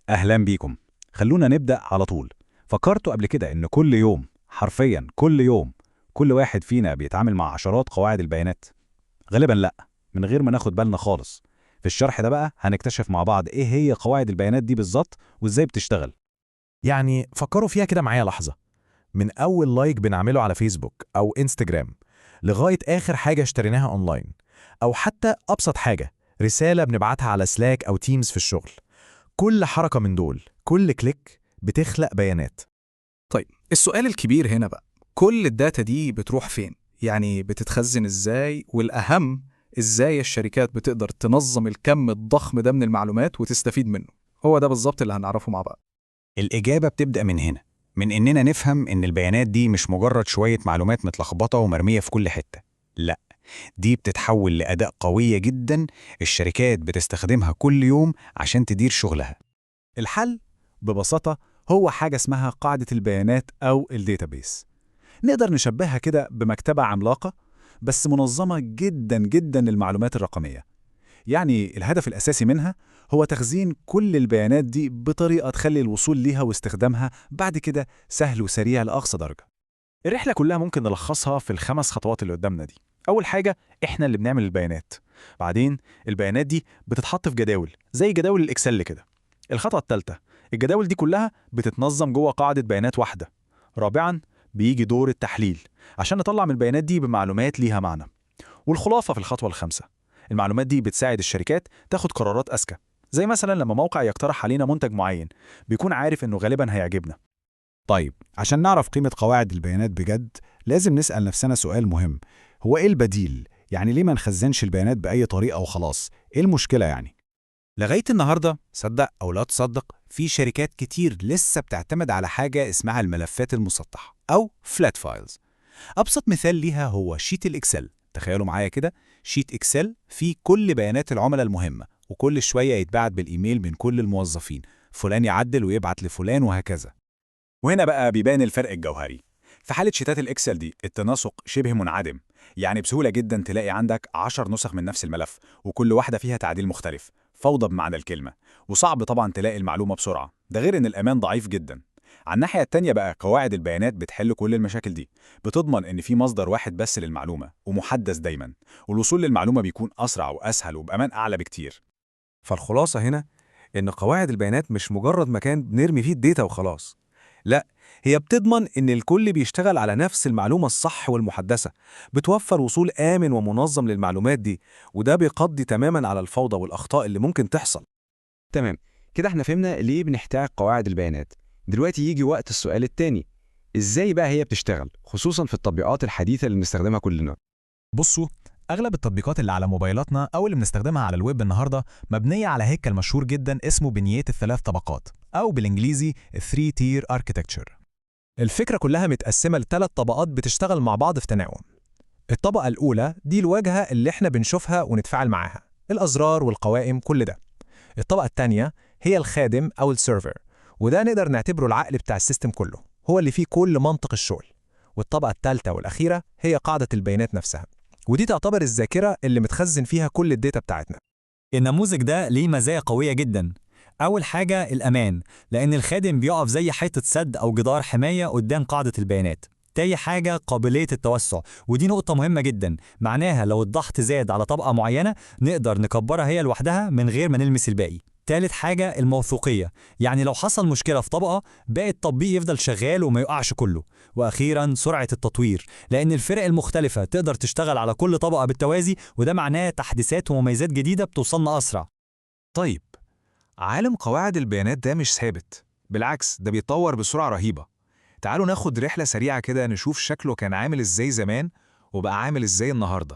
أهلا بيكم. خلونا نبدأ على طول. فكرتوا قبل كده إن كل يوم، حرفيا كل يوم، كل واحد فينا بيتعامل مع عشرات قواعد البيانات؟ غالبا لأ، من غير ما ناخد بالنا خالص. في الشرح ده بقى هنكتشف مع بعض إيه هي قواعد البيانات دي بالظبط وإزاي بتشتغل. يعني فكروا فيها كده معايا لحظة. من أول لايك بنعمله على فيسبوك أو إنستجرام لغاية آخر حاجة اشتريناها أونلاين، أو حتى أبسط حاجة رسالة بنبعتها على سلاك أو تيمز في الشغل. كل حركة من دول، كل كليك بتخلق بيانات. طيب السؤال الكبير هنا بقى، كل الداتا دي بتروح فين؟ يعني بتتخزن ازاي؟ والأهم، ازاي الشركات بتقدر تنظم الكم الضخم ده من المعلومات وتستفيد منه؟ هو ده بالظبط اللي هنعرفه مع بعض. الإجابة بتبدأ من هنا، من إننا نفهم إن البيانات دي مش مجرد شوية معلومات متلخبطة ومرمية في كل حتة. لأ، دي بتتحول لأداة قوية جدا الشركات بتستخدمها كل يوم عشان تدير شغلها. الحل ببساطة هو حاجة اسمها قاعدة البيانات أو الداتابيس. نقدر نشبهها كده بمكتبة عملاقة بس منظمة جدا جدا للمعلومات الرقمية. يعني الهدف الأساسي منها هو تخزين كل البيانات دي بطريقة تخلي الوصول ليها واستخدامها بعد كده سهل وسريع لأقصى درجة. الرحلة كلها ممكن نلخصها في الخمس خطوات اللي قدامنا دي. أول حاجة، إحنا اللي بنعمل البيانات. بعدين البيانات دي بتتحط في جداول زي جداول الإكسل كده. الخطوة الثالثة، الجداول دي كلها بتتنظم جوه قاعدة بيانات واحدة. رابعاً، بيجي دور التحليل عشان نطلع من البيانات دي بمعلومات ليها معنى. والخلاصة في الخطوة الخامسة، المعلومات دي بتساعد الشركات تاخد قرارات أذكى، زي مثلا لما موقع يقترح علينا منتج معين بيكون عارف إنه غالباً هيعجبنا. طيب، عشان نعرف قيمة قواعد البيانات بجد لازم نسأل نفسنا سؤال مهم. هو إيه البديل؟ يعني ليه ما نخزنش البيانات بأي طريقة وخلاص؟ إيه المشكلة يعني؟ لغاية النهاردة، صدق أو لا تصدق، في شركات كتير لسه بتعتمد على حاجة اسمها الملفات المسطحة أو فلات فايلز. أبسط مثال ليها هو شيت الإكسل. تخيلوا معايا كده، شيت إكسل فيه كل بيانات العملاء المهمة، وكل شوية يتبعت بالإيميل من كل الموظفين، فلان يعدل ويبعت لفلان وهكذا. وهنا بقى بيبان الفرق الجوهري. في حالة شيتات الإكسل دي التناسق شبه منعدم، يعني بسهولة جدا تلاقي عندك 10 نسخ من نفس الملف وكل واحدة فيها تعديل مختلف، فوضى بمعنى الكلمة. وصعب طبعا تلاقي المعلومة بسرعة، ده غير إن الأمان ضعيف جدا. على الناحية التانية بقى قواعد البيانات بتحل كل المشاكل دي، بتضمن إن في مصدر واحد بس للمعلومة ومحدث دايما، والوصول للمعلومة بيكون أسرع وأسهل وبأمان أعلى بكتير. فالخلاصة هنا إن قواعد البيانات مش مجرد مكان بنرمي فيه الداتا وخلاص. لا، هي بتضمن إن الكل بيشتغل على نفس المعلومة الصح والمحدثة، بتوفر وصول آمن ومنظم للمعلومات دي، وده بيقضي تماما على الفوضى والأخطاء اللي ممكن تحصل. تمام. كده احنا فهمنا ليه بنحتاج قواعد البيانات. دلوقتي يجي وقت السؤال التاني، ازاي بقى هي بتشتغل خصوصا في التطبيقات الحديثة اللي بنستخدمها كلنا؟ بصوا، أغلب التطبيقات اللي على موبايلاتنا أو اللي بنستخدمها على الويب النهاردة مبنية على هيكل مشهور جدا اسمه بنيات الثلاث طبقات، أو بالإنجليزي 3 tier architecture. الفكرة كلها متقسمة لثلاث طبقات بتشتغل مع بعض في تناغم. الطبقة الأولى دي الواجهة اللي احنا بنشوفها ونتفاعل معاها، الأزرار والقوائم كل ده. الطبقة الثانية هي الخادم أو السيرفر، وده نقدر نعتبره العقل بتاع السيستم كله، هو اللي فيه كل منطق الشغل. والطبقة الثالثة والأخيرة هي قاعدة البيانات نفسها، ودي تعتبر الذاكرة اللي متخزن فيها كل الداتا بتاعتنا. النموذج ده ليه مزايا قوية جدا. أول حاجة الأمان، لأن الخادم بيقف زي حيطة سد أو جدار حماية قدام قاعدة البيانات. تاني حاجة قابلية التوسع، ودي نقطة مهمة جدا، معناها لو الضغط زاد على طبقة معينة نقدر نكبرها هي لوحدها من غير ما نلمس الباقي. تالت حاجة الموثوقية، يعني لو حصل مشكلة في طبقة باقي التطبيق يفضل شغال وما يقعش كله. وأخيرا سرعة التطوير، لأن الفرق المختلفة تقدر تشتغل على كل طبقة بالتوازي، وده معناه تحديثات ومميزات جديدة بتوصلنا أسرع. طيب، عالم قواعد البيانات ده مش ثابت، بالعكس ده بيتطور بسرعة رهيبة. تعالوا ناخد رحلة سريعة كده نشوف شكله كان عامل ازاي زمان وبقى عامل ازاي النهاردة.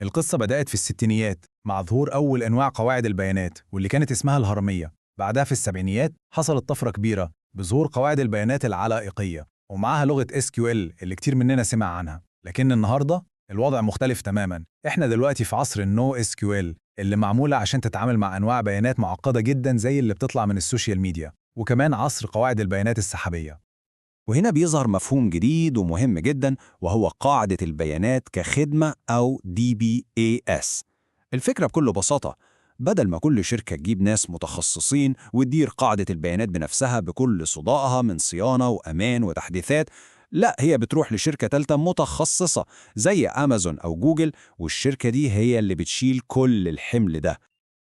القصة بدأت في الستينيات مع ظهور أول أنواع قواعد البيانات واللي كانت اسمها الهرمية. بعدها في السبعينيات حصلت طفرة كبيرة بظهور قواعد البيانات العلائقية، ومعاها لغة SQL اللي كتير مننا سمع عنها. لكن النهاردة الوضع مختلف تماماً. إحنا دلوقتي في عصر النو SQL اللي معمولة عشان تتعامل مع أنواع بيانات معقدة جداً زي اللي بتطلع من السوشيال ميديا، وكمان عصر قواعد البيانات السحابية. وهنا بيظهر مفهوم جديد ومهم جدا، وهو قاعدة البيانات كخدمة أو DBAS. الفكرة بكل بساطة بدل ما كل شركة تجيب ناس متخصصين وتدير قاعدة البيانات بنفسها بكل صدائها من صيانة وأمان وتحديثات، لا، هي بتروح لشركة تالتة متخصصة زي أمازون أو جوجل، والشركة دي هي اللي بتشيل كل الحمل ده.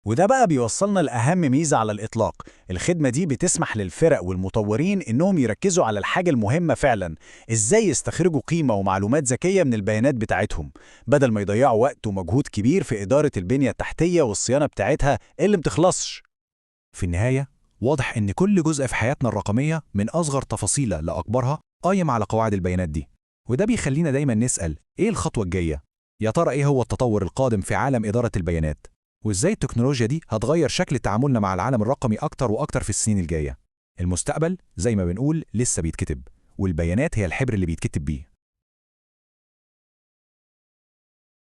وده بقى بيوصلنا لأهم ميزة على الإطلاق. الخدمة دي بتسمح للفرق والمطورين إنهم يركزوا على الحاجة المهمة فعلا، إزاي يستخرجوا قيمة ومعلومات ذكية من البيانات بتاعتهم، بدل ما يضيعوا وقت ومجهود كبير في إدارة البنية التحتية والصيانة بتاعتها اللي متخلصش. في النهاية، واضح إن كل جزء في حياتنا الرقمية من أصغر تفاصيلة لأكبرها قايم على قواعد البيانات دي. وده بيخلينا دايما نسأل إيه الخطوة الجاية؟ يا ترى إيه هو التطور القادم في عالم إدارة البيانات؟ وإزاي التكنولوجيا دي هتغير شكل تعاملنا مع العالم الرقمي أكتر وأكتر في السنين الجاية؟ المستقبل زي ما بنقول لسه بيتكتب، والبيانات هي الحبر اللي بيتكتب بيه.